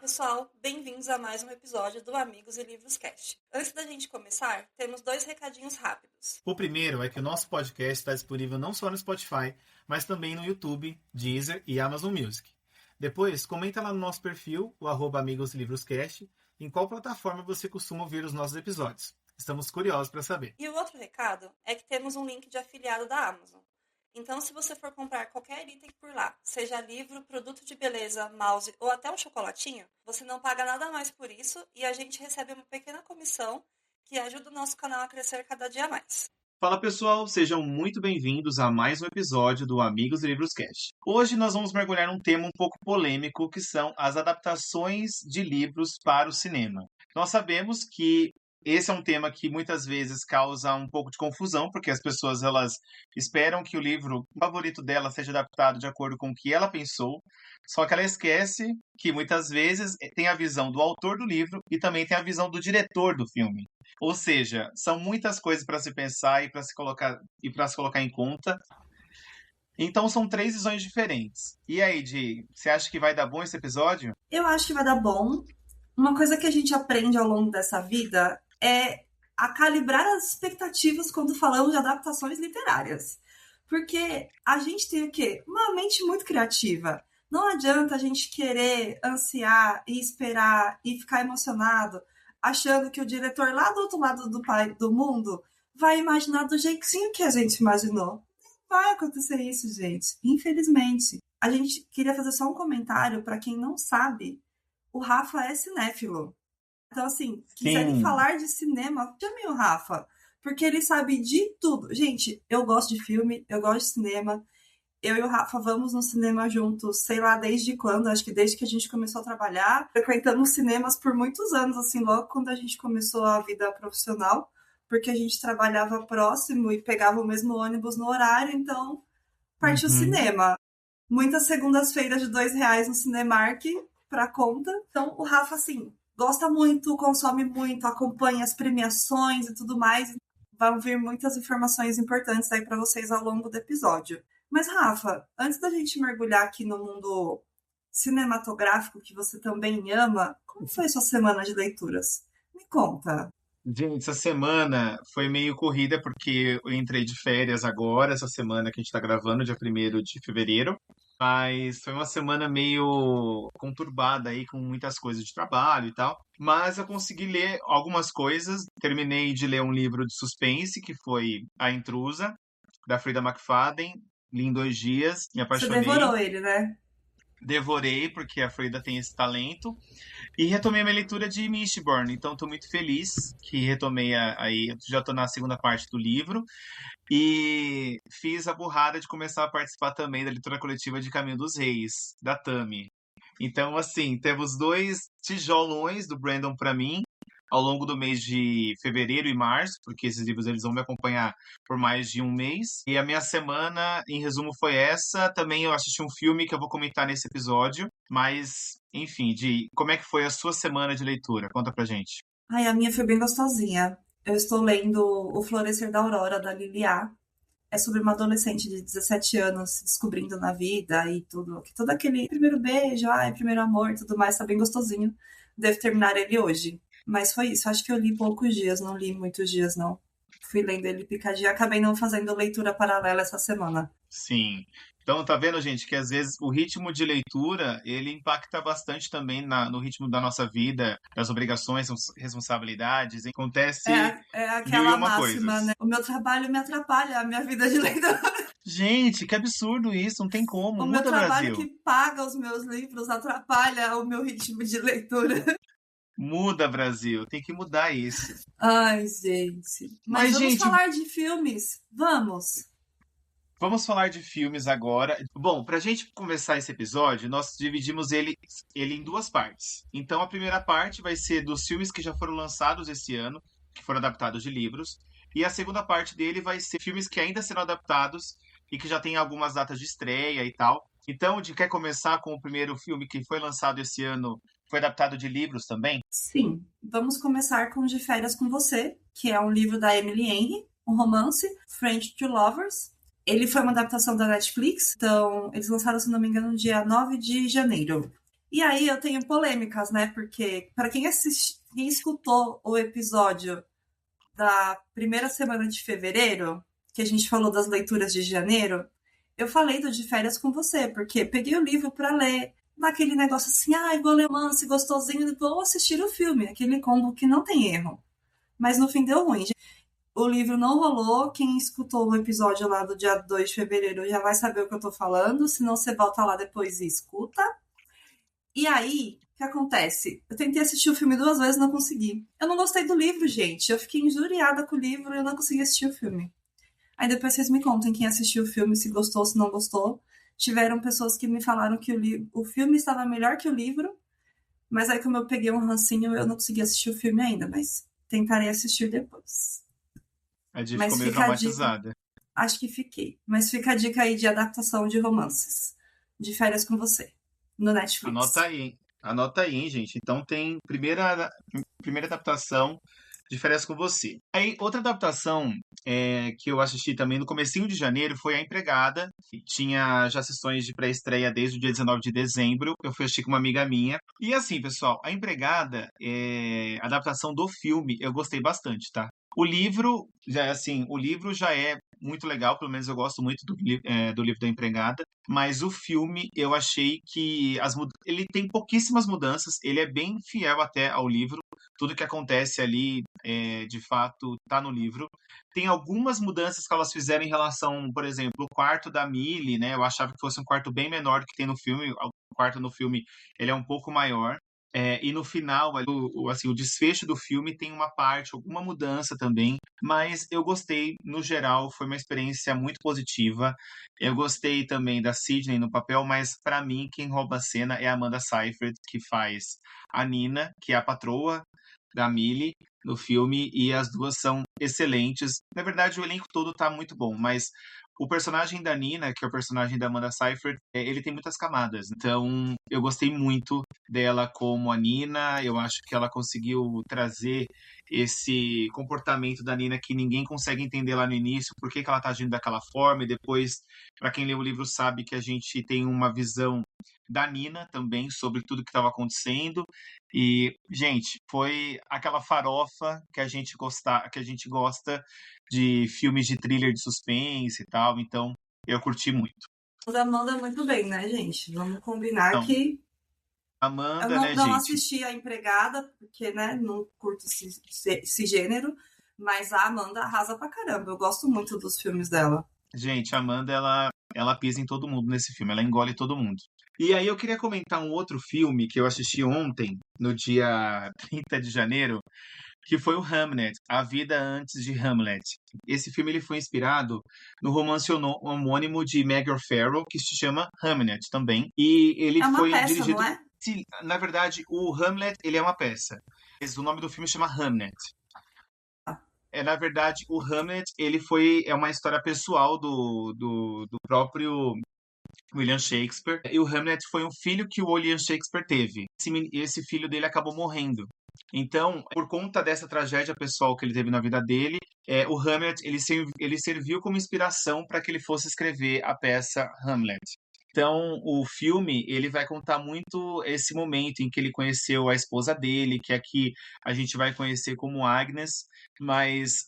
pessoal, bem-vindos a mais um episódio do Amigos e Livros Cast. Antes da gente começar, temos 2 recadinhos rápidos. O primeiro é que o nosso podcast está disponível não só no Spotify, mas também no YouTube, Deezer e Amazon Music. Depois, comenta lá no nosso perfil, o @amigoslivroscast, em qual plataforma você costuma ouvir os nossos episódios. Estamos curiosos para saber. E o outro recado é que temos um link de afiliado da Amazon. Então, se você for comprar qualquer item por lá, seja livro, produto de beleza, mouse ou até um chocolatinho, você não paga nada mais por isso e a gente recebe uma pequena comissão que ajuda o nosso canal a crescer cada dia mais. Fala pessoal, sejam muito bem-vindos a mais um episódio do Amigos e Livros Cast. Hoje nós vamos mergulhar num tema um pouco polêmico, que são as adaptações de livros para o cinema. Nós sabemos que esse é um tema que muitas vezes causa um pouco de confusão, porque as pessoas elas esperam que o livro favorito dela seja adaptado de acordo com o que ela pensou, só que ela esquece que muitas vezes tem a visão do autor do livro e também tem a visão do diretor do filme. Ou seja, são muitas coisas para se pensar e para se colocar em conta. Então são 3 visões diferentes. E aí, Di, você acha que vai dar bom esse episódio? Eu acho que vai dar bom. Uma coisa que a gente aprende ao longo dessa vida é a calibrar as expectativas quando falamos de adaptações literárias. Porque a gente tem o quê? Uma mente muito criativa. Não adianta a gente querer ansiar e esperar e ficar emocionado achando que o diretor lá do outro lado do mundo vai imaginar do jeitinho que a gente imaginou. Não vai acontecer isso, gente. Infelizmente. A gente queria fazer só um comentário para quem não sabe. O Rafa é cinéfilo. Então, assim, quiserem falar de cinema, chame o Rafa. Porque ele sabe de tudo. Gente, eu gosto de filme, eu gosto de cinema. Eu e o Rafa vamos no cinema juntos, sei lá desde quando, acho que desde que a gente começou a trabalhar. Frequentamos cinemas por muitos anos, assim, logo quando a gente começou a vida profissional. Porque a gente trabalhava próximo e pegava o mesmo ônibus no horário, então partiu o cinema. Muitas segundas-feiras de R$2 no Cinemark pra conta. Então, o Rafa, assim, gosta muito, consome muito, acompanha as premiações e tudo mais. Vão vir muitas informações importantes aí para vocês ao longo do episódio. Mas, Rafa, antes da gente mergulhar aqui no mundo cinematográfico que você também ama, como foi sua semana de leituras? Me conta. Gente, essa semana foi meio corrida porque eu entrei de férias agora, essa semana que a gente tá gravando, dia 1º de fevereiro. Mas foi uma semana meio conturbada aí, com muitas coisas de trabalho e tal. Mas eu consegui ler algumas coisas. Terminei de ler um livro de suspense, que foi A Intrusa, da Frida McFadden. Li em 2 dias, me apaixonei. Você devorou ele, né? Devorei, porque a Frida tem esse talento. E retomei a minha leitura de Mistborn. Então estou muito feliz que retomei aí. Eu já estou na segunda parte do livro. E fiz a burrada de começar a participar também da leitura coletiva de Caminho dos Reis, da Tami. Então, assim, temos 2 tijolões do Brandon para mim ao longo do mês de fevereiro e março, porque esses livros eles vão me acompanhar por mais de um mês. E a minha semana, em resumo, foi essa. Também eu assisti um filme que eu vou comentar nesse episódio. Mas, enfim, como é que foi a sua semana de leitura? Conta pra gente. Ai, a minha foi bem gostosinha. Eu estou lendo O Florescer da Aurora, da Lily A. É sobre uma adolescente de 17 anos se descobrindo na vida e tudo. Todo aquele primeiro beijo, primeiro amor e tudo mais, tá bem gostosinho. Devo terminar ele hoje. Mas foi isso, acho que eu li poucos dias, não li muitos dias, não. Fui lendo ele picadinho, acabei não fazendo leitura paralela essa semana. Sim. Então, tá vendo, gente, que às vezes o ritmo de leitura, ele impacta bastante também no ritmo da nossa vida, das obrigações, responsabilidades. Acontece É mil e aquela uma máxima, coisas. né? O meu trabalho me atrapalha a minha vida de leitura. Gente, que absurdo isso, não tem como. O meu Muda, trabalho Brasil. que paga os meus livros atrapalha o meu ritmo de leitura. Muda, Brasil. Tem que mudar isso. Ai, gente. Mas vamos gente, falar de filmes? Vamos. vamos falar de filmes agora. Bom, pra gente começar esse episódio, nós dividimos ele em 2 partes. Então, a primeira parte vai ser dos filmes que já foram lançados esse ano, que foram adaptados de livros. E a segunda parte dele vai ser filmes que ainda serão adaptados e que já tem algumas datas de estreia e tal. Então, quer começar com o primeiro filme que foi lançado esse ano, foi adaptado de livros também? Sim. Vamos começar com De Férias com Você, que é um livro da Emily Henry, um romance, French to Lovers. Ele foi uma adaptação da Netflix, então eles lançaram, se não me engano, no dia 9 de janeiro. E aí eu tenho polêmicas, né? Porque para quem escutou o episódio da primeira semana de fevereiro, que a gente falou das leituras de janeiro, eu falei do De Férias com Você, porque peguei o livro para ler, naquele negócio assim, ai, vou ler romance gostosinho, vou assistir o filme, aquele combo que não tem erro. Mas no fim deu ruim. O livro não rolou. Quem escutou o episódio lá do dia 2 de fevereiro já vai saber o que eu tô falando. Senão você volta lá depois e escuta. E aí, o que acontece? Eu tentei assistir o filme 2 vezes e não consegui. Eu não gostei do livro, gente. Eu fiquei injuriada com o livro e eu não consegui assistir o filme. Aí depois vocês me contem quem assistiu o filme, se gostou, se não gostou. Tiveram pessoas que me falaram que o filme estava melhor que o livro, mas aí como eu peguei um rancinho, eu não consegui assistir o filme ainda, mas tentarei assistir depois. A Di ficou Mas meio fica a dica, traumatizada. acho que fiquei. Mas fica a dica aí de adaptação de romances. De Férias com Você, no Anota Netflix. aí, hein? Anota aí, hein, gente. Então tem primeira adaptação de Férias com Você. Aí, outra adaptação que eu assisti também no comecinho de janeiro foi A Empregada. Tinha já sessões de pré-estreia desde o dia 19 de dezembro. Eu fui assistir com uma amiga minha. E assim, pessoal, A Empregada, a adaptação do filme, eu gostei bastante, tá? O livro já é muito legal, pelo menos eu gosto muito do livro da Empregada, mas o filme eu achei que ele tem pouquíssimas mudanças, ele é bem fiel até ao livro, tudo que acontece ali, de fato, tá no livro. Tem algumas mudanças que elas fizeram em relação, por exemplo, o quarto da Millie, né? Eu achava que fosse um quarto bem menor do que tem no filme, o quarto no filme ele é um pouco maior. E no final, ali, assim, o desfecho do filme tem uma parte, alguma mudança também, mas eu gostei, no geral, foi uma experiência muito positiva. Eu gostei também da Sydney no papel, mas para mim, quem rouba a cena é a Amanda Seyfried, que faz a Nina, que é a patroa da Millie no filme, e as duas são excelentes. Na verdade, o elenco todo tá muito bom, mas o personagem da Nina, que é o personagem da Amanda Seyfried, ele tem muitas camadas. Então, eu gostei muito dela como a Nina. Eu acho que ela conseguiu trazer esse comportamento da Nina que ninguém consegue entender lá no início, por que que ela tá agindo daquela forma, e depois, para quem lê o livro sabe que a gente tem uma visão da Nina também sobre tudo que estava acontecendo. E, gente, foi aquela farofa que a gente gosta de filmes de thriller de suspense e tal, então eu curti muito. Amanda manda muito bem, né, gente? Vamos combinar Então, que eu Amanda, não, né, não gente? assisti A Empregada, porque, né, não curto esse gênero, mas a Amanda arrasa pra caramba. Eu gosto muito dos filmes dela. Gente, a Amanda, ela pisa em todo mundo nesse filme, ela engole todo mundo. E aí eu queria comentar um outro filme que eu assisti ontem, no dia 30 de janeiro, que foi o Hamlet, A Vida Antes de Hamlet. Esse filme ele foi inspirado no romance homônimo de Meg O'Farrell, que se chama Hamlet também. E ele É uma foi peça, não dirigido... é? Na verdade, o Hamlet, ele é uma peça. Mas o nome do filme chama Hamlet. Na verdade, o Hamlet, é uma história pessoal do próprio William Shakespeare. E o Hamlet foi um filho que o William Shakespeare teve. Esse filho dele acabou morrendo. Então, por conta dessa tragédia pessoal que ele teve na vida dele, o Hamlet ele serviu como inspiração para que ele fosse escrever a peça Hamlet. Então, o filme, ele vai contar muito esse momento em que ele conheceu a esposa dele, que aqui a gente vai conhecer como Agnes, mas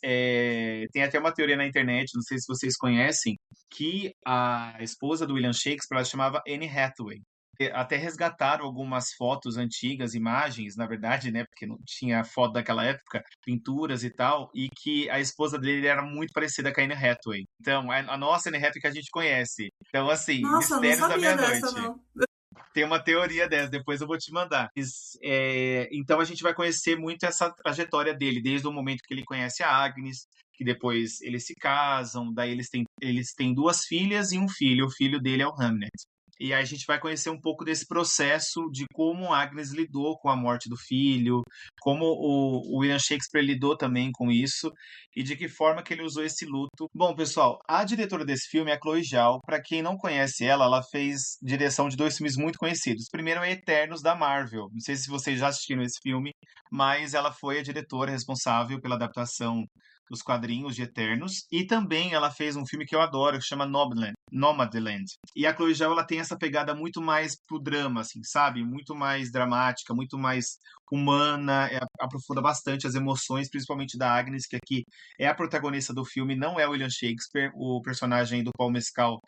tem até uma teoria na internet, não sei se vocês conhecem, que a esposa do William Shakespeare, ela chamava Anne Hathaway. Até resgataram algumas fotos antigas, imagens, na verdade, né, porque não tinha foto daquela época, pinturas e tal, e que a esposa dele era muito parecida com a Anne Hathaway. Então, a nossa Anne Hathaway que a gente conhece. Então, assim, Nossa, eu não Mistérios da sabia dessa, Meia-Noite. não. Tem uma teoria dessa, depois eu vou te mandar. Então a gente vai conhecer muito essa trajetória dele, desde o momento que ele conhece a Agnes, que depois eles se casam, daí eles têm duas filhas e um filho. O filho dele é o Hamlet. E aí a gente vai conhecer um pouco desse processo de como Agnes lidou com a morte do filho, como o William Shakespeare lidou também com isso, e de que forma que ele usou esse luto. Bom, pessoal, a diretora desse filme é a Chloe Zhao. Para quem não conhece ela, ela fez direção de dois filmes muito conhecidos. Primeiro é Eternos, da Marvel. Não sei se vocês já assistiram esse filme, mas ela foi a diretora responsável pela adaptação dos quadrinhos de Eternos. E também ela fez um filme que eu adoro, que chama Nomadland. E a Chloe Zhao, ela tem essa pegada muito mais pro drama, assim, sabe? Muito mais dramática, muito mais humana, aprofunda bastante as emoções, principalmente da Agnes, que aqui é a protagonista do filme, não é o William Shakespeare, o personagem do Paul Mescal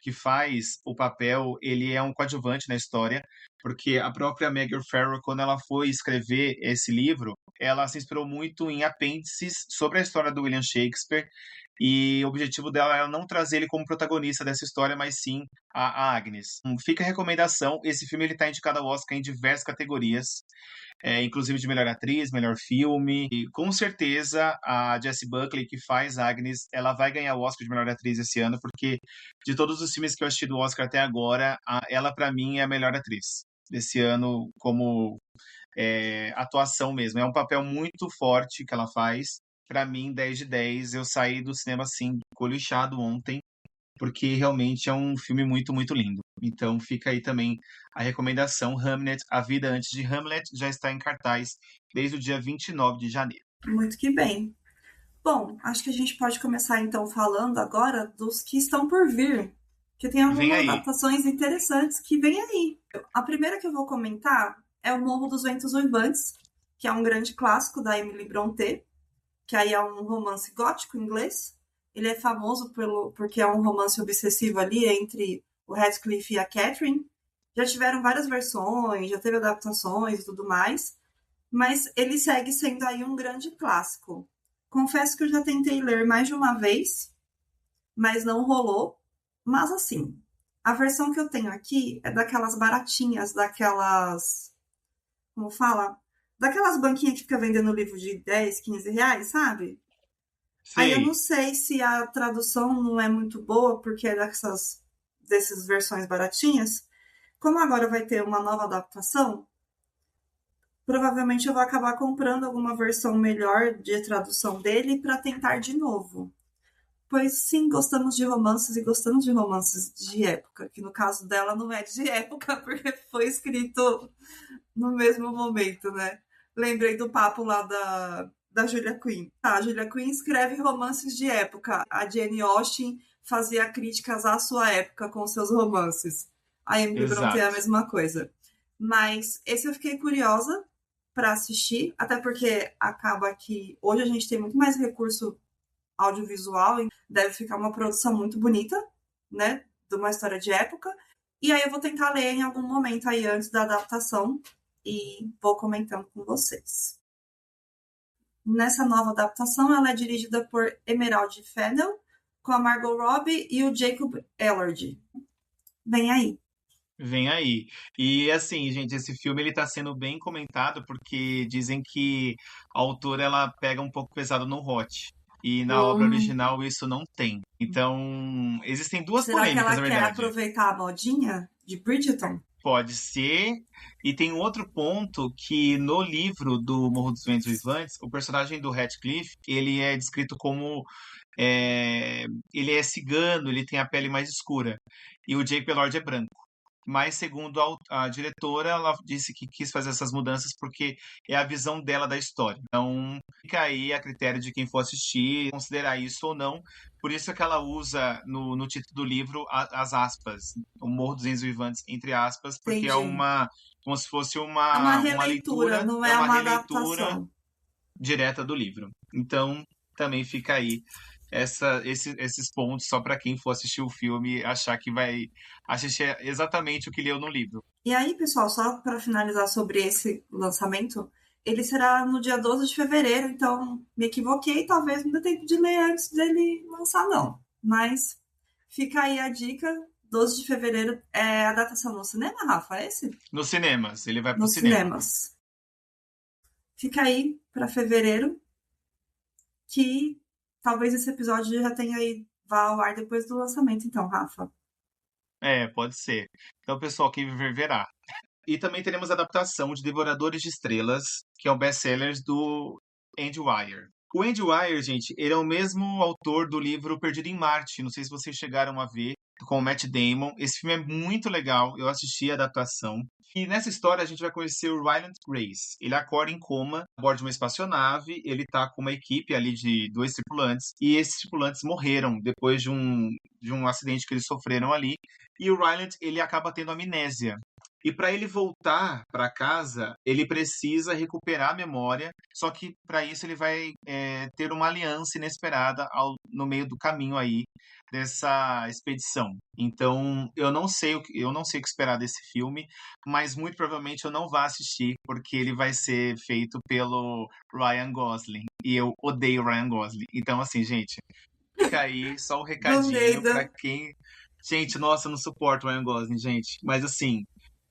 que faz o papel, ele é um coadjuvante na história, porque a própria Megan Farrell, quando ela foi escrever esse livro, ela se inspirou muito em apêndices sobre a história do William Shakespeare, e o objetivo dela era não trazer ele como protagonista dessa história, mas sim a Agnes. Fica a recomendação, esse filme está indicado ao Oscar em diversas categorias, inclusive de melhor atriz, melhor filme, e com certeza a Jessie Buckley, que faz Agnes, ela vai ganhar o Oscar de melhor atriz esse ano, porque de todos os filmes que eu assisti do Oscar até agora, ela para mim é a melhor atriz desse ano, como atuação mesmo. É um papel muito forte que ela faz. Para mim, 10 de 10. Eu saí do cinema assim, colichado ontem, porque realmente é um filme muito, muito lindo. Então fica aí também a recomendação. Hamlet, A Vida Antes de Hamlet, já está em cartaz desde o dia 29 de janeiro. Muito que bem. Bom, acho que a gente pode começar então falando agora dos que estão por vir, que tem algumas adaptações interessantes que vem aí. A primeira que eu vou comentar é O Morro dos Ventos Uivantes, que é um grande clássico da Emily Brontë, que aí é um romance gótico inglês. Ele é famoso porque é um romance obsessivo ali entre o Heathcliff e a Catherine. Já tiveram várias versões, já teve adaptações e tudo mais, mas ele segue sendo aí um grande clássico. Confesso que eu já tentei ler mais de uma vez, mas não rolou. Mas assim, a versão que eu tenho aqui é daquelas baratinhas, daquelas... Como fala? Daquelas banquinhas que fica vendendo livro de 10, 15 reais, sabe? Sei. Aí eu não sei se a tradução não é muito boa, porque é dessas versões baratinhas. Como agora vai ter uma nova adaptação, provavelmente eu vou acabar comprando alguma versão melhor de tradução dele para tentar de novo. Pois sim, gostamos de romances e gostamos de romances de época, que no caso dela não é de época, porque foi escrito no mesmo momento, né? Lembrei do papo lá da Julia Quinn. A Julia Quinn escreve romances de época. A Jane Austen fazia críticas à sua época com seus romances. A Emily Brontë é a mesma coisa. Mas esse eu fiquei curiosa para assistir, até porque acaba que hoje a gente tem muito mais recurso audiovisual e deve ficar uma produção muito bonita, né? De uma história de época. E aí eu vou tentar ler em algum momento aí antes da adaptação e vou comentando com vocês. Nessa nova adaptação, ela é dirigida por Emerald Fennell, com a Margot Robbie e o Jacob Elordi. Vem aí. Vem aí. E assim, gente, esse filme ele tá sendo bem comentado porque dizem que a autora ela pega um pouco pesado no hot. E na obra original isso não tem. Então, existem duas polêmicas, na verdade. Será que ela quer aproveitar a modinha de Bridgerton? Pode ser. E tem um outro ponto que no livro do Morro dos Ventos Uivantes, o personagem do Heathcliff, ele é descrito como... ele é cigano, ele tem a pele mais escura. E o Jake Elordi é branco. Mas, segundo a diretora, ela disse que quis fazer essas mudanças porque é a visão dela da história. Então, fica aí a critério de quem for assistir, considerar isso ou não. Por isso é que ela usa no título do livro as aspas, o Morro dos Ventos Uivantes, entre aspas, porque Entendi. como se fosse uma releitura, leitura, não é uma releitura adaptação direta do livro. Então, também fica aí esses pontos só para quem for assistir o filme achar que vai assistir exatamente o que leu no livro. E aí, pessoal, só para finalizar sobre esse lançamento, ele será no dia 12 de fevereiro, então me equivoquei, talvez não dê tempo de ler antes dele lançar, não. Mas fica aí a dica, 12 de fevereiro é a datação no cinema, Rafa, é esse? Nos cinemas, ele vai para Nos cinema. cinemas. Fica aí para fevereiro, que talvez esse episódio já tenha aí, vá ao ar depois do lançamento, então, Rafa. Pode ser. Então, pessoal, quem viver verá. E também teremos a adaptação de Devoradores de Estrelas, que é o best-seller do Andy Weir. O Andy Weir, gente, ele é o mesmo autor do livro Perdido em Marte. Não sei se vocês chegaram a ver, com o Matt Damon. Esse filme é muito legal. Eu assisti a adaptação. E nessa história a gente vai conhecer o Ryland Grace. Ele acorda em coma a bordo de uma espaçonave, ele tá com uma equipe ali de 2 tripulantes, e esses tripulantes morreram depois de um acidente que eles sofreram ali, e o Ryland, ele acaba tendo amnésia. E para ele voltar para casa, ele precisa recuperar a memória, só que para isso ele vai ter uma aliança inesperada no meio do caminho aí dessa expedição. Então, eu não sei o que esperar desse filme, mas muito provavelmente eu não vou assistir, porque ele vai ser feito pelo Ryan Gosling, e eu odeio Ryan Gosling. Então, assim, gente, fica aí só o recadinho para quem... Gente, nossa, eu não suporto o Ryan Gosling, gente. Mas assim,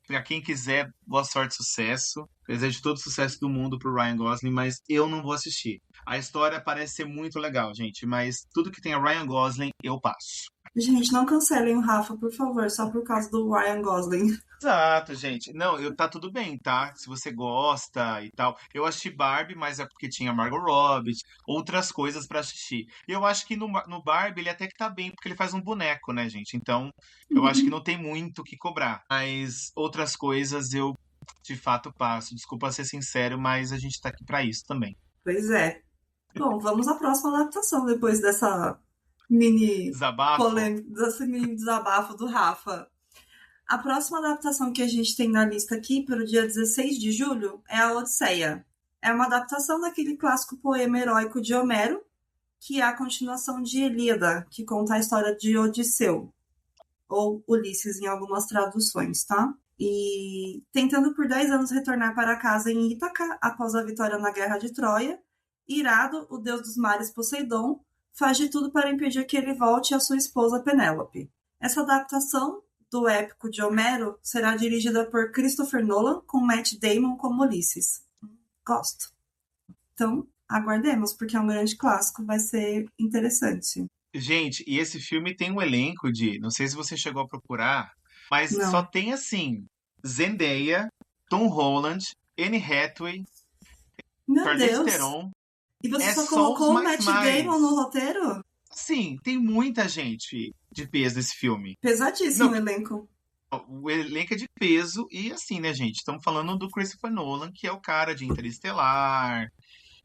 pra quem quiser, boa sorte, sucesso. Desejo todo o sucesso do mundo pro Ryan Gosling, mas eu não vou assistir. A história parece ser muito legal, gente, mas tudo que tem a Ryan Gosling, eu passo. Gente, não cancelem o Rafa, por favor, só por causa do Ryan Gosling. Exato, gente. Não, tá tudo bem, tá? Se você gosta e tal. Eu assisti Barbie, mas é porque tinha Margot Robbie, outras coisas pra assistir. E eu acho que no Barbie ele até que tá bem, porque ele faz um boneco, né, gente? Então, eu acho que não tem muito o que cobrar. Mas outras coisas eu, de fato, passo. Desculpa ser sincero, mas a gente tá aqui pra isso também. Pois é. Bom, vamos à próxima adaptação depois dessa mini Desabafo? polêmica, desse mini desabafo do Rafa. A próxima adaptação que a gente tem na lista aqui, para o dia 16 de julho, é a Odisseia. É uma adaptação daquele clássico poema heróico de Homero, que é a continuação de Ilíada, que conta a história de Odisseu, ou Ulisses em algumas traduções, tá? E tentando por 10 anos retornar para casa em Ítaca, após a vitória na Guerra de Troia, irado, o deus dos mares Poseidon faz de tudo para impedir que ele volte a sua esposa Penélope. Essa adaptação do épico de Homero será dirigida por Christopher Nolan, com Matt Damon como Ulisses. Gosto. Então, aguardemos, porque é um grande clássico, vai ser interessante. Gente, e esse filme tem um elenco de, não sei se você chegou a procurar, mas Não. só tem assim, Zendaya, Tom Holland, Anne Hathaway, Meu Charlize Deus! Theron. E você É só só colocou os o Matt mais. Damon no roteiro? Sim, tem muita gente de peso nesse filme. Pesadíssimo Não, o elenco. o elenco é de peso e assim, né, gente? Estamos falando do Christopher Nolan, que é o cara de Interestelar,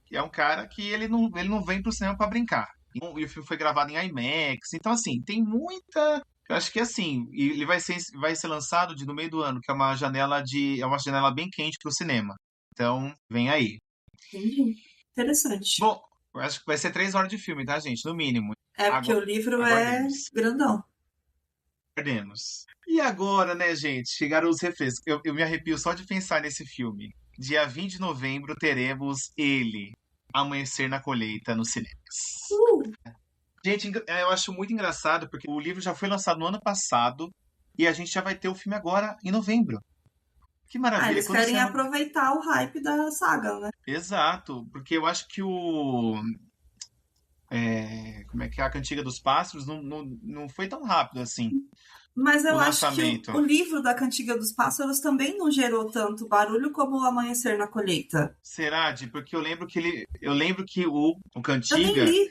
que é um cara que ele não vem pro cinema pra brincar. E o filme foi gravado em IMAX, então assim, tem muita. Eu acho que assim, e ele vai ser lançado no meio do ano, que é uma janela bem quente pro cinema. Então, vem aí. Entendi. Interessante. Bom, eu acho que vai ser 3 horas de filme, tá, gente? No mínimo. É porque o livro é Aguardemos. grandão. Aguardemos. E agora, né, gente? Chegaram os refrescos. Eu me arrepio só de pensar nesse filme. Dia 20 de novembro teremos ele, Amanhecer na Colheita, nos cinemas. Gente, eu acho muito engraçado, porque o livro já foi lançado no ano passado e a gente já vai ter o filme agora em novembro. Que maravilha. Eles Quando querem você... aproveitar o hype da saga, né? Exato, porque eu acho que como é que é? A Cantiga dos Pássaros não foi tão rápido assim, Mas eu o acho lançamento. que o livro da Cantiga dos Pássaros também não gerou tanto barulho como o Amanhecer na Colheita. Será, Di? Porque eu lembro que o Eu nem Cantiga, li.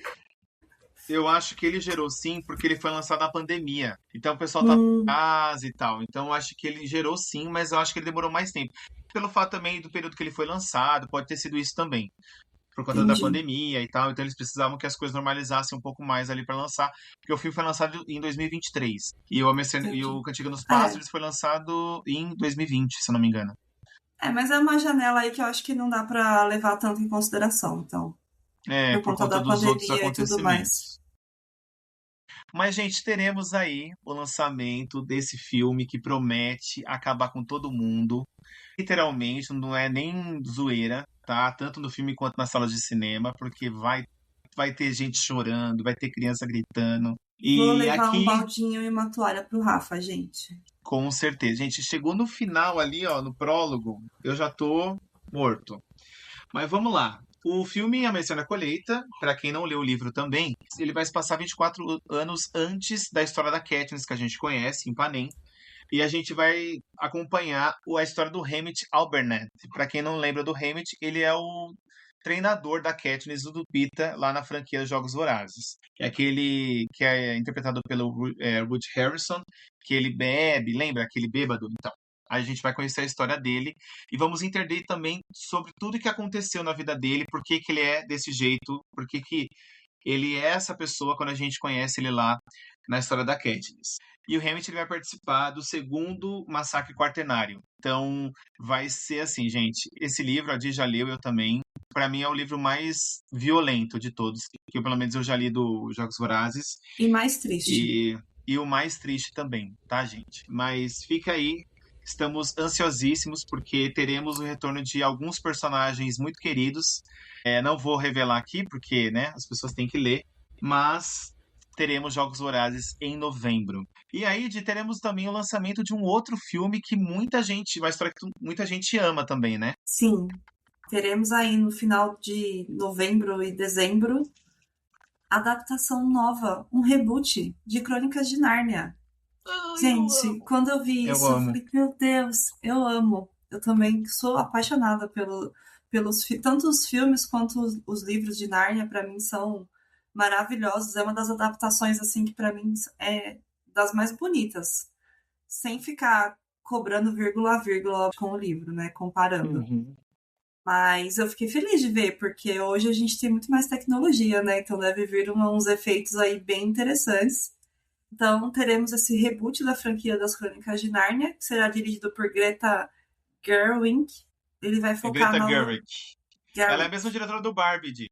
eu acho que ele gerou sim, porque ele foi lançado na pandemia. Então o pessoal tava em casa e tal. Então eu acho que ele gerou sim, mas eu acho que ele demorou mais tempo. Pelo fato também do período que ele foi lançado, pode ter sido isso também. Por conta da Entendi. pandemia e tal. Então eles precisavam que as coisas normalizassem um pouco mais ali pra lançar. Porque o filme foi lançado em 2023. E o Cantiga dos Pássaros foi lançado em 2020, se eu não me engano. Mas é uma janela aí que eu acho que não dá pra levar tanto em consideração, então. Por Por conta conta da dos outros pandemia e tudo mais. acontecimentos. Mas, gente, teremos aí o lançamento desse filme que promete acabar com todo mundo. Literalmente, não é nem zoeira, tá? Tanto no filme quanto nas salas de cinema, porque vai ter gente chorando, vai ter criança gritando. Vou E levar um aqui, baldinho e uma toalha pro Rafa, gente. com certeza. Gente, chegou no final ali, ó, no prólogo, eu já tô morto. Mas vamos lá. O filme Amanhecer na Colheita, para quem não leu o livro também, ele vai se passar 24 anos antes da história da Katniss, que a gente conhece, em Panem. E a gente vai acompanhar a história do Haymitch Alberneth. Para quem não lembra do Haymitch, ele é o treinador da Katniss do Lupita lá na franquia Jogos Vorazes. É aquele que é interpretado pelo Woody Harrelson, que ele bebe, lembra? Aquele bêbado, então. A gente vai conhecer a história dele e vamos entender também sobre tudo que aconteceu na vida dele, por que que ele é desse jeito, por que que ele é essa pessoa quando a gente conhece ele lá na história da Katniss. E o Hammett ele vai participar do segundo Massacre Quaternário. Então, vai ser assim, gente. Esse livro, a Di já leu, eu também. Para mim, é o livro mais violento de todos, que eu, pelo menos eu já li do Jogos Vorazes. E mais triste. E o mais triste também, tá, gente? Mas fica aí. Estamos ansiosíssimos porque teremos o retorno de alguns personagens muito queridos. Não vou revelar aqui porque, né, as pessoas têm que ler, mas teremos Jogos Vorazes em novembro. E aí teremos também o lançamento de um outro filme que muita gente, uma história que muita gente ama também, né? Sim, teremos aí no final de novembro e dezembro adaptação nova, um reboot de Crônicas de Nárnia. Gente, quando eu vi isso, eu falei, meu Deus, eu amo. Eu também sou apaixonada pelos tanto os filmes quanto os livros de Nárnia, para mim são maravilhosos. É uma das adaptações assim que para mim é das mais bonitas, sem ficar cobrando vírgula a vírgula com o livro, né, comparando. Uhum. Mas eu fiquei feliz de ver, porque hoje a gente tem muito mais tecnologia, né? Então deve vir uns efeitos aí bem interessantes. Então teremos esse reboot da franquia das Crônicas de Nárnia, que será dirigido por Greta Gerwig. Ele vai focar Greta na... Gerwig. Ela é a mesma diretora do Barbie, Di.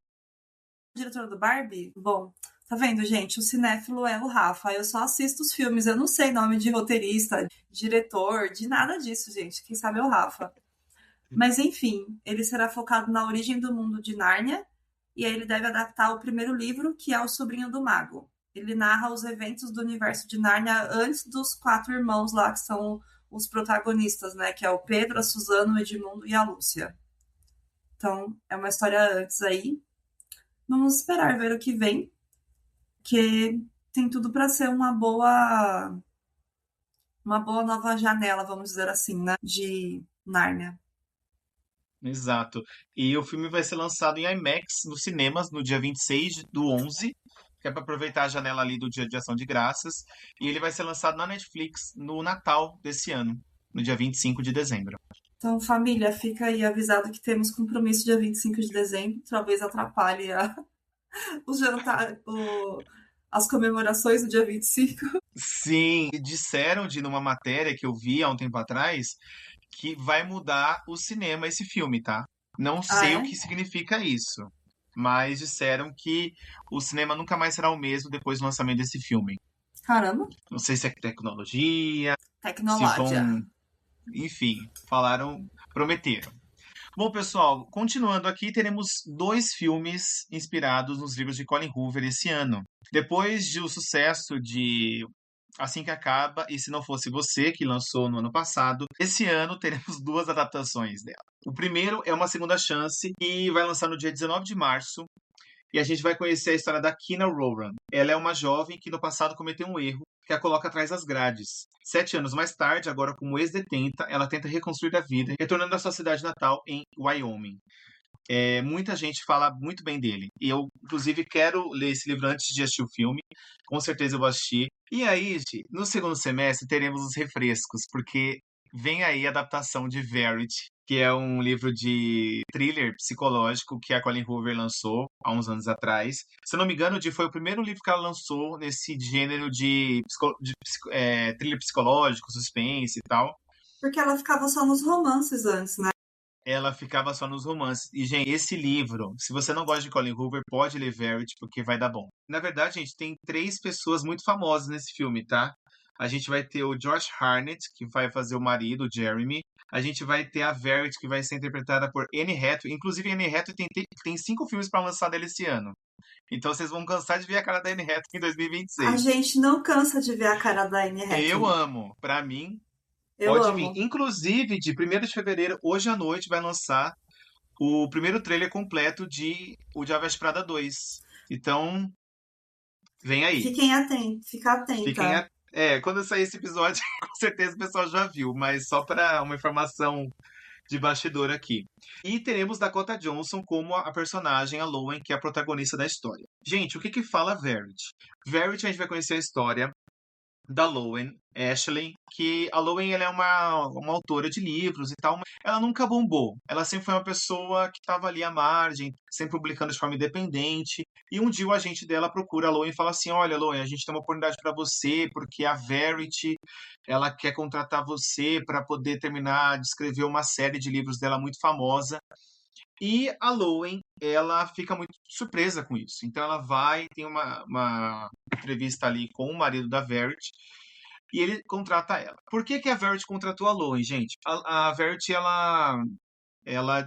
Diretora do Barbie? Bom, tá vendo, gente? O cinéfilo é o Rafa. Eu só assisto os filmes. Eu não sei nome de roteirista, diretor, de nada disso, gente. Quem sabe é o Rafa. Mas, enfim, ele será focado na origem do mundo de Nárnia. E aí ele deve adaptar o primeiro livro, que é O Sobrinho do Mago. Ele narra os eventos do universo de Nárnia antes dos 4 irmãos lá, que são os protagonistas, né? Que é o Pedro, a Suzana, o Edmundo e a Lúcia. Então, é uma história antes aí. Vamos esperar ver o que vem, que tem tudo para ser uma boa nova janela, vamos dizer assim, né? De Nárnia. Exato. E o filme vai ser lançado em IMAX nos cinemas no dia 26/11, que é para aproveitar a janela ali do Dia de Ação de Graças. E ele vai ser lançado na Netflix no Natal desse ano, no dia 25 de dezembro. Então, família, fica aí avisado que temos compromisso dia 25 de dezembro. Talvez atrapalhe o jantar, as comemorações do dia 25. Sim, disseram numa matéria que eu vi há um tempo atrás que vai mudar o cinema esse filme, tá? Não sei o que significa isso, mas disseram que o cinema nunca mais será o mesmo depois do lançamento desse filme. Caramba! Não sei se é tecnologia, Tecnológia. se vão... Enfim, prometeram. Bom, pessoal, continuando aqui, teremos 2 filmes inspirados nos livros de Colin Hoover esse ano. Depois do sucesso de Assim que Acaba e Se Não Fosse Você, que lançou no ano passado, esse ano teremos 2 adaptações dela. O primeiro é Uma Segunda Chance, que vai lançar no dia 19 de março, e a gente vai conhecer a história da Kina Rowland. Ela é uma jovem que no passado cometeu um erro que a coloca atrás das grades. 7 anos mais tarde, agora como ex-detenta, ela tenta reconstruir a vida, retornando à sua cidade natal em Wyoming. Muita gente fala muito bem dele. E eu, inclusive, quero ler esse livro antes de assistir o filme. Com certeza eu vou assistir. E aí, no segundo semestre, teremos os refrescos, porque vem aí a adaptação de Verity, que é um livro de thriller psicológico que a Colin Hoover lançou há uns anos atrás. Se eu não me engano, foi o primeiro livro que ela lançou nesse gênero de thriller psicológico, suspense e tal. Porque ela ficava só nos romances antes, né? Ela ficava só nos romances. E, gente, esse livro, se você não gosta de Colin Hoover, pode ler Verity, porque vai dar bom. Na verdade, gente, tem 3 pessoas muito famosas nesse filme, tá? A gente vai ter o Josh Hartnett, que vai fazer o marido, o Jeremy. A gente vai ter a Verity, que vai ser interpretada por Anne Hathaway. Inclusive, Anne Hathaway tem 5 filmes para lançar dele esse ano. Então, vocês vão cansar de ver a cara da Anne Hathaway em 2026. A gente não cansa de ver a cara da Anne Hathaway. Eu amo. Pra mim... Eu Pode amo. vir. Inclusive, de 1º de fevereiro, hoje à noite, vai lançar o primeiro trailer completo de O Diabo Veste Prada 2. Então, vem aí. Fiquem atentos, fica atenta. Quando sair esse episódio, com certeza o pessoal já viu, mas só para uma informação de bastidor aqui. E teremos Dakota Johnson como a personagem, a Lowen, que é a protagonista da história. Gente, o que fala Verity? Verity, a gente vai conhecer a história da Lowen Ashley, que a Lowen ela é uma autora de livros e tal, mas ela nunca bombou. Ela sempre foi uma pessoa que estava ali à margem, sempre publicando de forma independente. E um dia o agente dela procura a Lowen e fala assim: olha, Lowen, a gente tem uma oportunidade para você, porque a Verity ela quer contratar você para poder terminar de escrever uma série de livros dela muito famosa. E a Lowen, ela fica muito surpresa com isso. Então ela vai, tem uma entrevista ali com o marido da Verity e ele contrata ela. Por que que a Verity contratou a Lowen, gente? A Verity, ela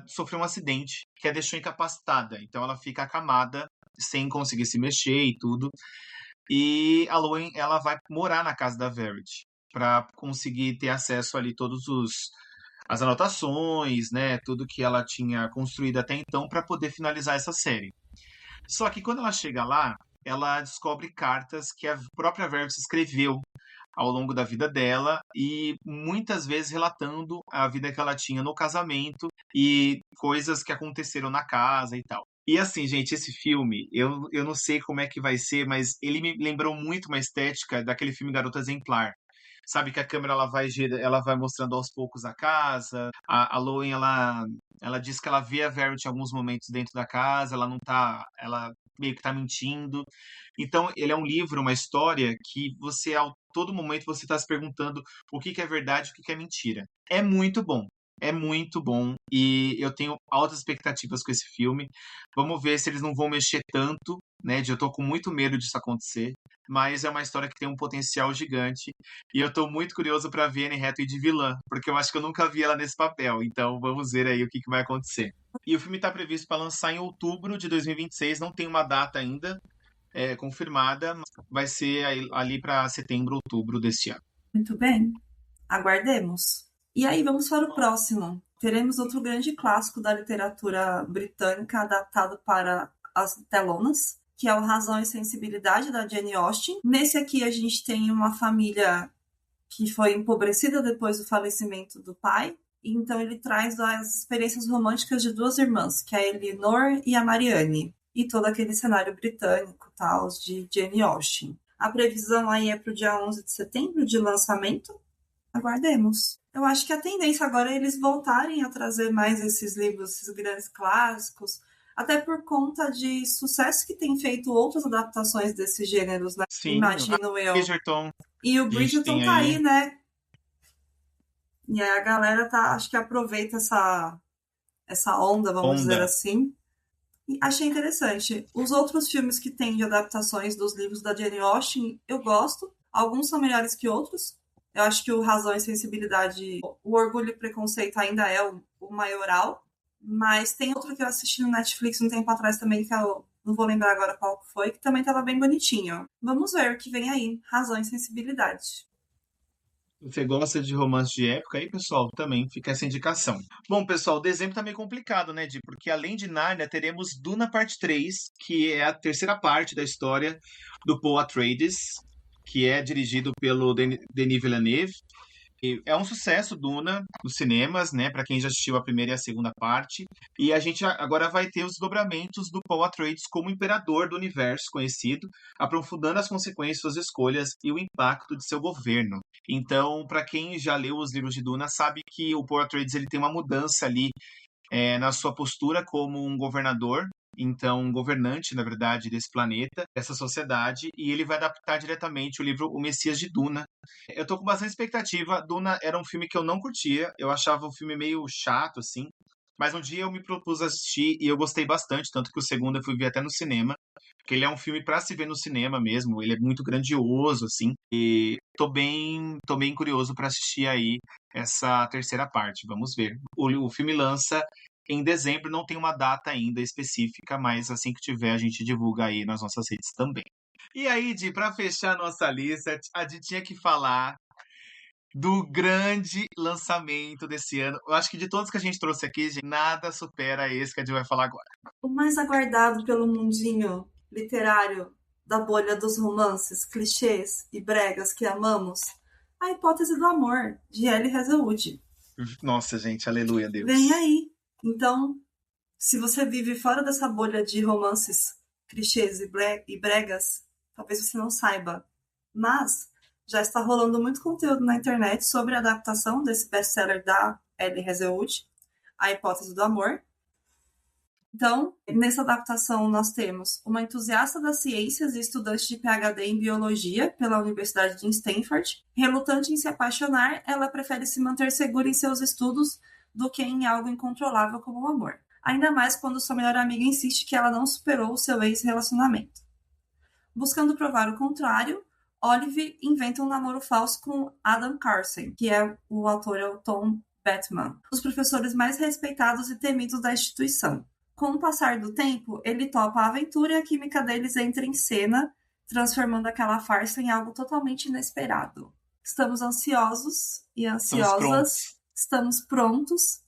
sofreu um acidente que a deixou incapacitada. Então ela fica acamada, sem conseguir se mexer e tudo. E a Lowen, ela vai morar na casa da Verity para conseguir ter acesso ali todos as anotações, né, tudo que ela tinha construído até então para poder finalizar essa série. Só que quando ela chega lá, ela descobre cartas que a própria Verity escreveu ao longo da vida dela e muitas vezes relatando a vida que ela tinha no casamento e coisas que aconteceram na casa e tal. E assim, gente, esse filme, eu não sei como é que vai ser, mas ele me lembrou muito uma estética daquele filme Garota Exemplar. Sabe que a câmera ela vai mostrando aos poucos a casa. A Lowen, ela diz que ela vê a Verity em alguns momentos dentro da casa, ela não tá, ela meio que tá mentindo. Então, ele é um livro, uma história que você, a todo momento, você está se perguntando o que que é verdade e o que que é mentira. É muito bom. É muito bom e eu tenho altas expectativas com esse filme. Vamos ver se eles não vão mexer tanto, né? Eu tô com muito medo disso acontecer, mas é uma história que tem um potencial gigante e eu tô muito curioso para ver Anne Hathaway de vilã, porque eu acho que eu nunca vi ela nesse papel. Então vamos ver aí o que que vai acontecer. E o filme está previsto para lançar em outubro de 2026, não tem uma data ainda confirmada, mas vai ser ali para setembro, outubro deste ano. Muito bem, aguardemos. E aí vamos para o próximo. Teremos outro grande clássico da literatura britânica adaptado para as telonas, que é o Razão e Sensibilidade, da Jane Austen. Nesse aqui a gente tem uma família que foi empobrecida depois do falecimento do pai. Então ele traz as experiências românticas de duas irmãs, que é a Eleanor e a Marianne. E todo aquele cenário britânico, tal, de Jane Austen. A previsão aí é para o dia 11 de setembro de lançamento. Aguardemos. Eu acho que a tendência agora é eles voltarem a trazer mais esses livros, esses grandes clássicos, até por conta de sucesso que tem feito outras adaptações desses gêneros, né? Sim, Imagino eu. Bridgerton, E o a gente Bridgerton tem tá aí. aí, né? E aí a galera acho que aproveita essa onda, vamos dizer Onda. assim. E achei interessante. Os outros filmes que tem de adaptações dos livros da Jane Austen, eu gosto. Alguns são melhores que outros. Eu acho que o Razão e Sensibilidade, o Orgulho e Preconceito ainda é o maioral. Mas tem outro que eu assisti no Netflix um tempo atrás também, que eu não vou lembrar agora qual foi, que também estava bem bonitinho. Vamos ver o que vem aí. Razão e Sensibilidade. Você gosta de romance de época aí, pessoal? Também fica essa indicação. Bom, pessoal, dezembro tá meio complicado, né, Di? Porque além de Nárnia, teremos Duna Parte 3, que é a terceira parte da história do Paul Atreides, que é dirigido pelo Denis Villeneuve. E é um sucesso Duna nos cinemas, né, para quem já assistiu a primeira e a segunda parte. E a gente agora vai ter os desdobramentos do Paul Atreides como imperador do universo conhecido, aprofundando as consequências de suas escolhas e o impacto de seu governo. Então, para quem já leu os livros de Duna, sabe que o Paul Atreides ele tem uma mudança ali na sua postura como um governador, então um governante, na verdade, desse planeta, dessa sociedade, e ele vai adaptar diretamente o livro O Messias de Duna. Eu tô com bastante expectativa. Duna era um filme que eu não curtia, eu achava o filme meio chato, assim, mas um dia eu me propus assistir e eu gostei bastante, tanto que o segundo eu fui ver até no cinema, porque ele é um filme para se ver no cinema mesmo, ele é muito grandioso, assim, e tô bem curioso para assistir aí essa terceira parte, vamos ver. O filme lança em dezembro, não tem uma data ainda específica, mas assim que tiver a gente divulga aí nas nossas redes também. E aí, Di, para fechar nossa lista, a Di tinha que falar do grande lançamento desse ano. Eu acho que de todos que a gente trouxe aqui, gente, nada supera esse que a Di vai falar agora. O mais aguardado pelo mundinho literário da bolha dos romances, clichês e bregas que amamos, A Hipótese do Amor, de Ellie Hazelwood. Nossa, gente, aleluia, Vem Deus. aí. Então, se você vive fora dessa bolha de romances, clichês e bregas, talvez você não saiba. Mas já está rolando muito conteúdo na internet sobre a adaptação desse best-seller da Ellie Hazelwood, A Hipótese do Amor. Então, nessa adaptação nós temos uma entusiasta das ciências e estudante de PhD em biologia pela Universidade de Stanford. Relutante em se apaixonar, ela prefere se manter segura em seus estudos do que em algo incontrolável como o amor. Ainda mais quando sua melhor amiga insiste que ela não superou o seu ex-relacionamento. Buscando provar o contrário, Olive inventa um namoro falso com Adam Carson, que é o autor Tom Bateman, um dos professores mais respeitados e temidos da instituição. Com o passar do tempo, ele topa a aventura e a química deles entra em cena, transformando aquela farsa em algo totalmente inesperado. Estamos ansiosos e ansiosas, estamos prontos.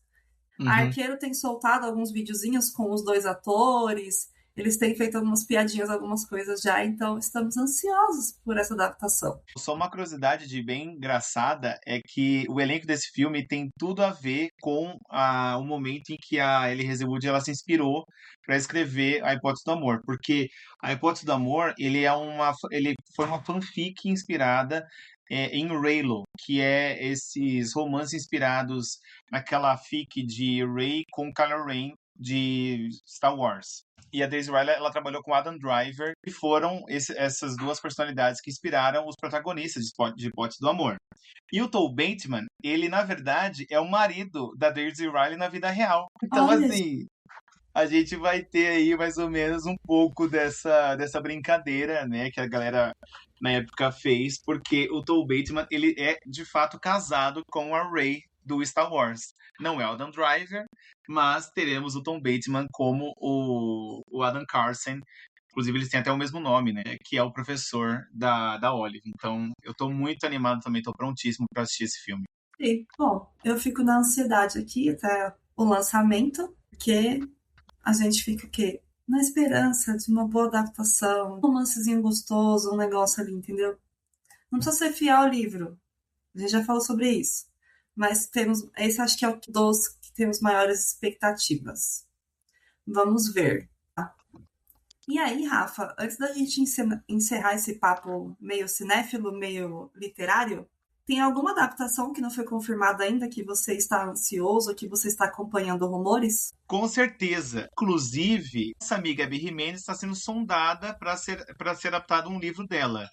A Arqueiro tem soltado alguns videozinhos com os dois atores, eles têm feito algumas piadinhas, algumas coisas já, então estamos ansiosos por essa adaptação. Só uma curiosidade bem engraçada é que o elenco desse filme tem tudo a ver com o momento em que a Ellie Hazelwood ela se inspirou para escrever A Hipótese do Amor, porque A Hipótese do Amor ele foi uma fanfic inspirada em Reylo, que é esses romances inspirados naquela fic de Rey com Kylo Ren de Star Wars. E a Daisy Ridley, ela trabalhou com Adam Driver, e foram essas duas personalidades que inspiraram os protagonistas de Hipótese do Amor. E o Tom Bateman, ele, na verdade, é o marido da Daisy Ridley na vida real. Então, assim, a gente vai ter aí mais ou menos um pouco dessa brincadeira, né, que a galera na época fez, porque o Tom Bateman, ele é, de fato, casado com a Rey do Star Wars. Não é o Adam Driver, mas teremos o Tom Bateman como o Adam Carson. Inclusive, eles têm até o mesmo nome, né? Que é o professor da Olive. Então, eu tô muito animado também, tô prontíssimo para assistir esse filme. E, bom, eu fico na ansiedade aqui até o lançamento, porque a gente fica o quê? Na esperança de uma boa adaptação, um romancezinho gostoso, um negócio ali, entendeu? Não precisa ser fiel ao livro. A gente já falou sobre isso. Mas esse acho que é o dos que temos maiores expectativas. Vamos ver. E aí, Rafa, antes da gente encerrar esse papo meio cinéfilo, meio literário, tem alguma adaptação que não foi confirmada ainda, que você está ansioso, que você está acompanhando rumores? Com certeza. Inclusive, essa amiga Abby Jimenez está sendo sondada para ser adaptado um livro dela.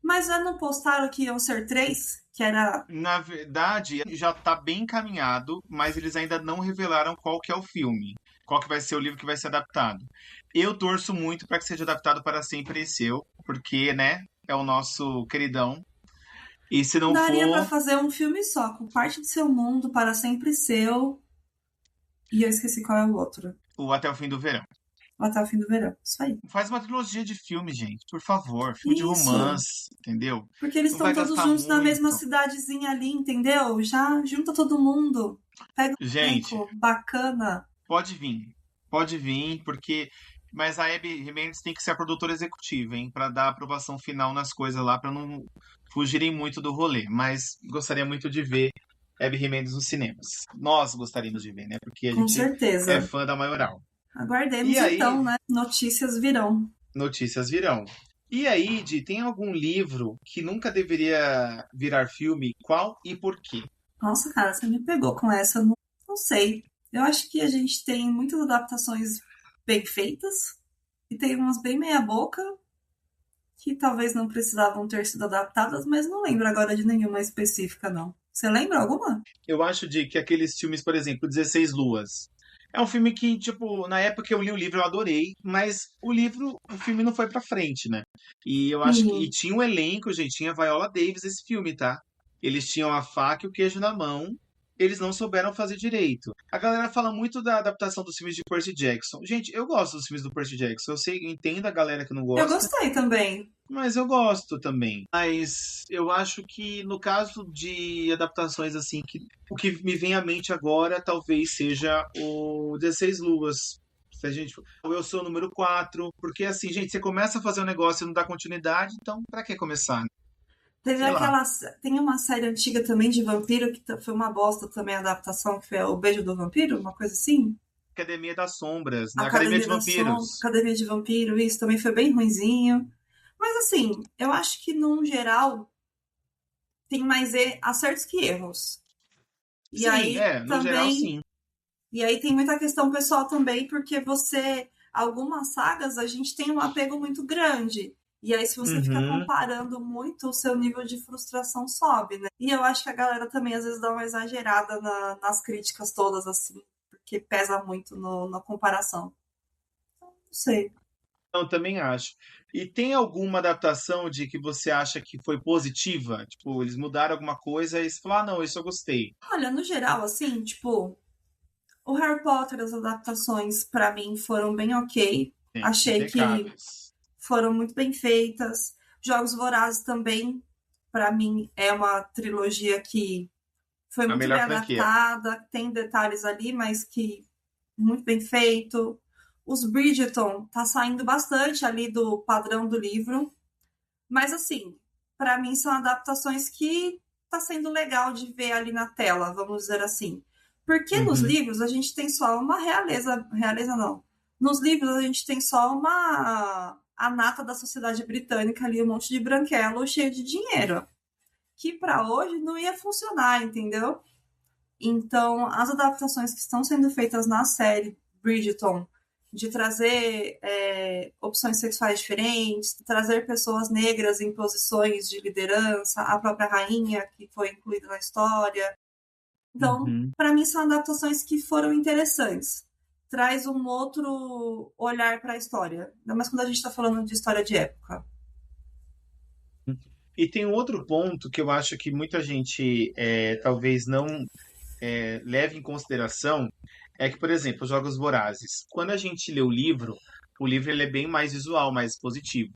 Mas já não postaram que iam ser 3? Que era... Na verdade, já está bem encaminhado, mas eles ainda não revelaram qual que é o filme. Qual que vai ser o livro que vai ser adaptado. Eu torço muito para que seja adaptado para Sempre Seu, porque, né, é o nosso queridão. E se não Daria for... para fazer um filme só, com Parte do Seu Mundo, Para Sempre Seu... E eu esqueci qual é o outro. O Até o Fim do Verão. Até o Fim do Verão, isso aí. Faz uma trilogia de filme, gente, por favor. Filme de romance, entendeu? Porque eles estão todos juntos na mesma cidadezinha ali, entendeu? Já junta todo mundo. Pega um elenco bacana. Pode vir, porque... Mas a Abby Jimenez tem que ser a produtora executiva, hein? Pra dar a aprovação final nas coisas lá, pra não fugirem muito do rolê. Mas gostaria muito de ver Abby Jimenez nos cinemas. Nós gostaríamos de ver, né? Porque a gente é fã da Maioral. Aguardemos então, né? Notícias virão. Notícias virão. E aí, Di, tem algum livro que nunca deveria virar filme? Qual e por quê? Nossa, cara, você me pegou com essa. Não sei. Eu acho que a gente tem muitas adaptações bem feitas e tem umas bem meia boca que talvez não precisavam ter sido adaptadas, mas não lembro agora de nenhuma específica, não. Você lembra alguma? Eu acho, Di, que aqueles filmes, por exemplo, 16 Luas. É um filme que, tipo, na época que eu li o livro eu adorei, mas o filme não foi pra frente, né? E eu acho que tinha um elenco, gente, tinha Viola Davis esse filme, tá? Eles tinham a faca e o queijo na mão, eles não souberam fazer direito. A galera fala muito da adaptação dos filmes de Percy Jackson. Gente, eu gosto dos filmes do Percy Jackson, eu entendo a galera que não gosta. Eu gostei também. Mas eu gosto também. Mas eu acho que no caso de adaptações assim, o que me vem à mente agora talvez seja o 16 Luas. Se a gente... Eu sou o número 4. Porque assim, gente, você começa a fazer um negócio e não dá continuidade, então pra que começar? Tem uma série antiga também de vampiro que foi uma bosta também a adaptação, que foi O Beijo do Vampiro, uma coisa assim. Academia das Sombras, né? Academia de Vampiros. Academia de Vampiro, isso também foi bem ruinzinho. Mas assim, eu acho que, num geral, tem mais acertos que erros. E Sim, aí no geral, também. sim. E aí tem muita questão pessoal também, porque algumas sagas a gente tem um apego muito grande. E aí, se você ficar Uhum. comparando muito, o seu nível de frustração sobe, né? E eu acho que a galera também às vezes dá uma exagerada nas críticas todas, assim, porque pesa muito na comparação. Não sei. Eu também acho. E tem alguma adaptação de que você acha que foi positiva? Tipo, eles mudaram alguma coisa e você falou, não, isso eu gostei. Olha, no geral, assim, tipo, o Harry Potter, as adaptações, pra mim, foram bem ok. Sim, Achei que impecáveis. foram muito bem feitas. Jogos Vorazes também, pra mim, é uma trilogia que foi A muito bem melhor franquia. adaptada, tem detalhes ali, mas que muito bem feito. Os Bridgerton tá saindo bastante ali do padrão do livro, mas assim, pra mim são adaptações que tá sendo legal de ver ali na tela, vamos dizer assim. Porque nos Uhum. livros a gente tem só uma realeza não. Nos livros a gente tem só uma a nata da sociedade britânica ali, um monte de branquelo cheio de dinheiro, que para hoje não ia funcionar, entendeu? Então, as adaptações que estão sendo feitas na série Bridgerton, de trazer opções sexuais diferentes, trazer pessoas negras em posições de liderança, a própria rainha que foi incluída na história. Então, Uhum. para mim, são adaptações que foram interessantes. Traz um outro olhar para a história, ainda mais quando a gente está falando de história de época. E tem um outro ponto que eu acho que muita gente talvez não leve em consideração, é que, por exemplo, os Jogos Vorazes. Quando a gente lê o livro ele é bem mais visual, mais positivo.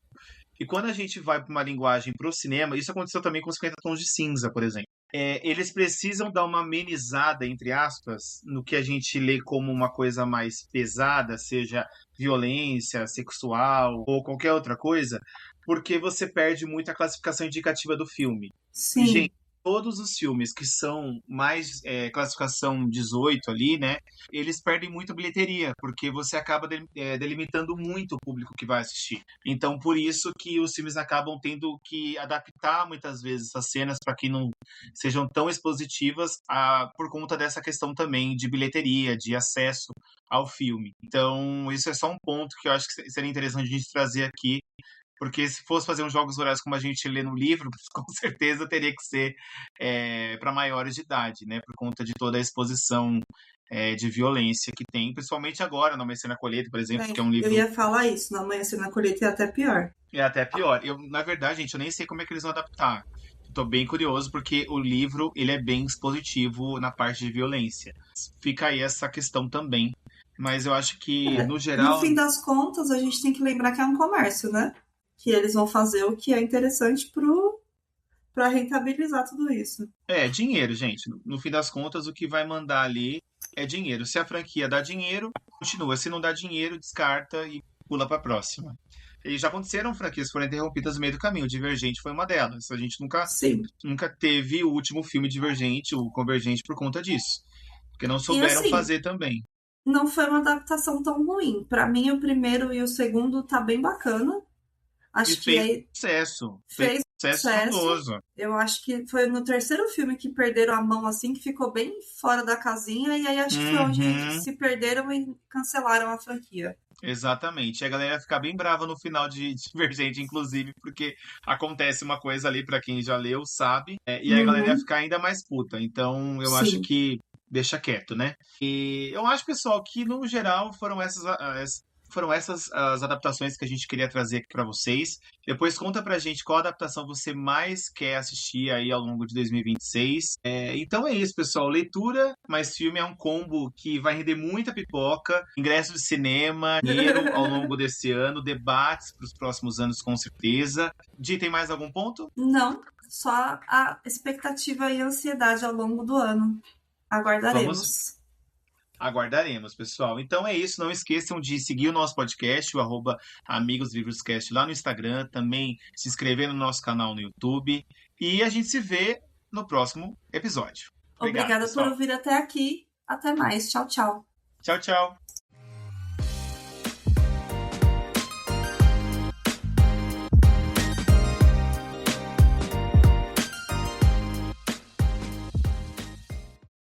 E quando a gente vai para uma linguagem para o cinema, isso aconteceu também com os 50 Tons de Cinza, por exemplo. Eles precisam dar uma amenizada, entre aspas, no que a gente lê como uma coisa mais pesada, seja violência sexual ou qualquer outra coisa, porque você perde muito a classificação indicativa do filme. E, gente, Sim, todos os filmes que são mais classificação 18 ali, né? Eles perdem muito bilheteria, porque você acaba delimitando muito o público que vai assistir. Então, por isso que os filmes acabam tendo que adaptar muitas vezes essas cenas para que não sejam tão expositivas por conta dessa questão também de bilheteria, de acesso ao filme. Então, isso é só um ponto que eu acho que seria interessante a gente trazer aqui, porque se fosse fazer uns Jogos Vorazes como a gente lê no livro, com certeza teria que ser para maiores de idade, né? Por conta de toda a exposição de violência que tem, principalmente agora, no Amanhecer na Colheita, por exemplo, que é um eu livro ia falar isso, na Amanhecer na Colheita é até pior. até pior. Na verdade, gente, eu nem sei como é que eles vão adaptar. Estou bem curioso porque o livro ele é bem expositivo na parte de violência. Fica aí essa questão também. Mas eu acho que, no No geral, fim das contas, a gente tem que lembrar que é um comércio, né? Que eles vão fazer o que é interessante para rentabilizar tudo isso. é dinheiro, gente. No fim das contas, o que vai mandar ali é dinheiro. Se a franquia dá dinheiro, continua. Se não dá dinheiro, descarta e pula para a próxima. E já aconteceram franquias que foram interrompidas no meio do caminho. O Divergente foi uma delas. A gente Sim. nunca teve o último filme Divergente, o Convergente, por conta disso. Porque não E souberam assim, fazer também. não foi uma adaptação tão ruim. Para mim, o primeiro e o segundo tá bem bacana. E Acho que fez aí sucesso. Fez fez sucesso sucesso. estrondoso. Eu acho que foi no terceiro filme que perderam a mão, assim, que ficou bem fora da casinha. E aí acho que foi onde Uhum, se perderam e cancelaram a franquia. exatamente. E a galera fica bem brava no final de Divergente, inclusive, porque acontece uma coisa ali, pra quem já leu, sabe? E a galera Uhum, fica ainda mais puta. Então, eu acho sim. que deixa quieto, né? E eu acho, pessoal, que no geral foram essas as adaptações que a gente queria trazer aqui pra vocês. Depois conta pra gente qual adaptação você mais quer assistir aí ao longo de 2026. Então é isso, pessoal. Leitura mais filme é um combo que vai render muita pipoca, ingresso de cinema, dinheiro ao longo desse ano, debates para os próximos anos, com certeza. Di, tem mais algum ponto? Não, só a expectativa e a ansiedade ao longo do ano. Vamos Aguardaremos. Aguardaremos, pessoal. Então é isso. Não esqueçam de seguir o nosso podcast, o @AmigosLivrosCast lá no Instagram, também se inscrever no nosso canal no YouTube. E a gente se vê no próximo episódio. Obrigado, Obrigada por pessoal. ouvir até aqui. Até mais. Tchau, tchau. Tchau, tchau.